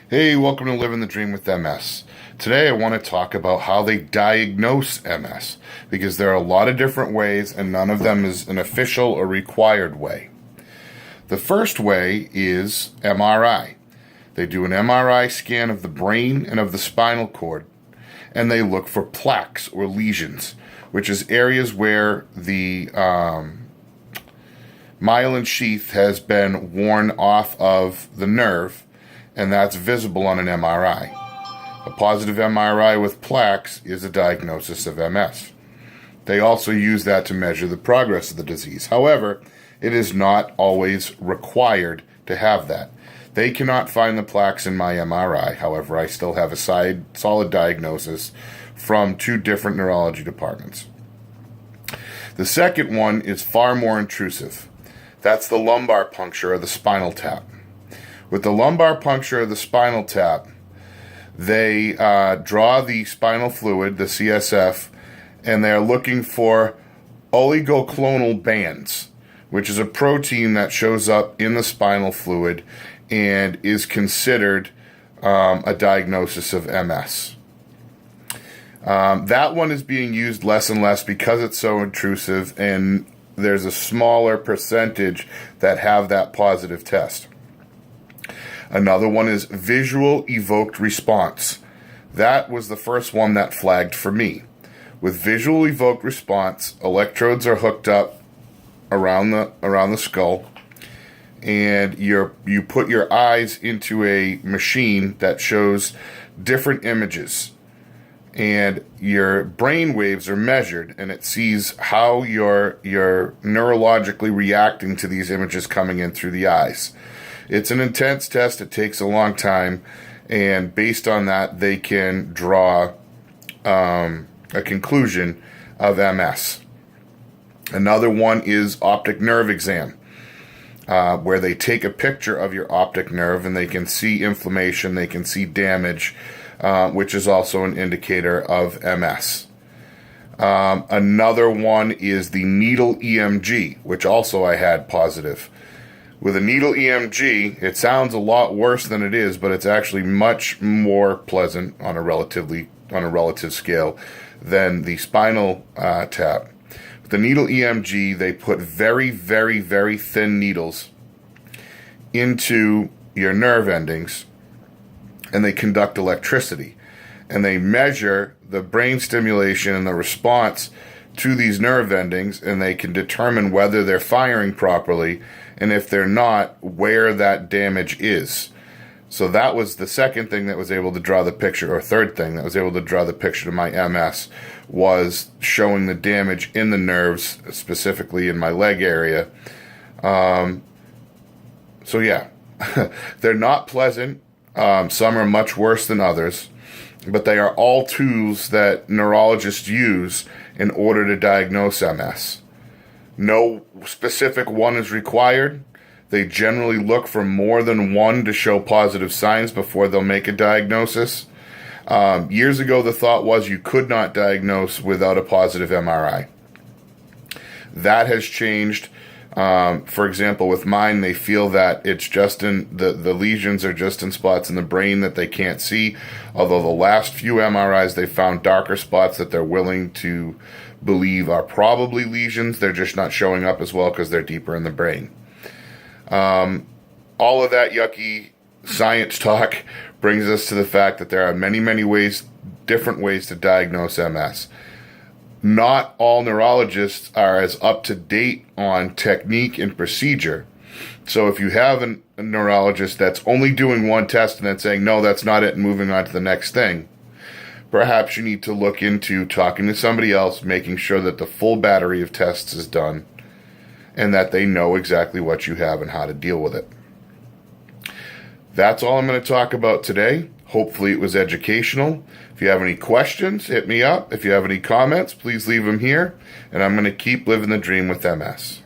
Hey, welcome to Living the Dream with MS. Today I want to talk about how they diagnose MS, because there are a lot of different ways and none of them is an official or required way. The first way is MRI. They do an MRI scan of the brain and of the spinal cord, and they look for plaques or lesions, which is areas where the myelin sheath has been worn off of the nerve, and that's visible on an MRI. A positive MRI with plaques is a diagnosis of MS. They also use that to measure the progress of the disease. However, it is not always required to have that. They cannot find the plaques in my MRI. However, I still have a solid diagnosis from 2 different neurology departments. The second one is far more intrusive. That's the lumbar puncture or the spinal tap. With the lumbar puncture or the spinal tap, they draw the spinal fluid, the CSF, and they're looking for oligoclonal bands, which is a protein that shows up in the spinal fluid and is considered a diagnosis of MS. That one is being used less and less because it's so intrusive, and there's a smaller percentage that have that positive test. Another one is visual evoked response. That was the first one that flagged for me. With visual evoked response, electrodes are hooked up around the skull, and you put your eyes into a machine that shows different images, and your brain waves are measured, and it sees how you're neurologically reacting to these images coming in through the eyes. It's an intense test. It takes a long time, and based on that, they can draw a conclusion of MS. Another one is optic nerve exam, where they take a picture of your optic nerve and they can see inflammation, they can see damage, which is also an indicator of MS. Another one is the needle EMG, which also I had positive. With a needle EMG, it sounds a lot worse than it is, but it's actually much more pleasant on a relative scale than the spinal tap. With the needle EMG, they put very, very, very thin needles into your nerve endings, and they conduct electricity, and they measure the brain stimulation and the response to these nerve endings, and they can determine whether they're firing properly, and if they're not, where that damage is. So that was the second thing that was able to draw the picture, or third thing that was able to draw the picture to my MS, was showing the damage in the nerves, specifically in my leg area. So yeah, they're not pleasant. Some are much worse than others, but they are all tools that neurologists use in order to diagnose MS. No specific one is required. They generally look for more than one to show positive signs before they'll make a diagnosis. Years ago, the thought was you could not diagnose without a positive MRI. That has changed. For example, with mine, they feel that it's just in the lesions are just in spots in the brain that they can't see. Although the last few MRIs, they found darker spots that they're willing to believe are probably lesions. They're just not showing up as well because they're deeper in the brain. All of that yucky science talk brings us to the fact that there are many, many ways, different ways to diagnose MS. Not all neurologists are as up to date on technique and procedure. So if you have a neurologist that's only doing one test and then saying, no, that's not it, and moving on to the next thing, perhaps you need to look into talking to somebody else, making sure that the full battery of tests is done, and that they know exactly what you have and how to deal with it. That's all I'm going to talk about today. Hopefully it was educational. If you have any questions, hit me up. If you have any comments, please leave them here. And I'm going to keep living the dream with MS.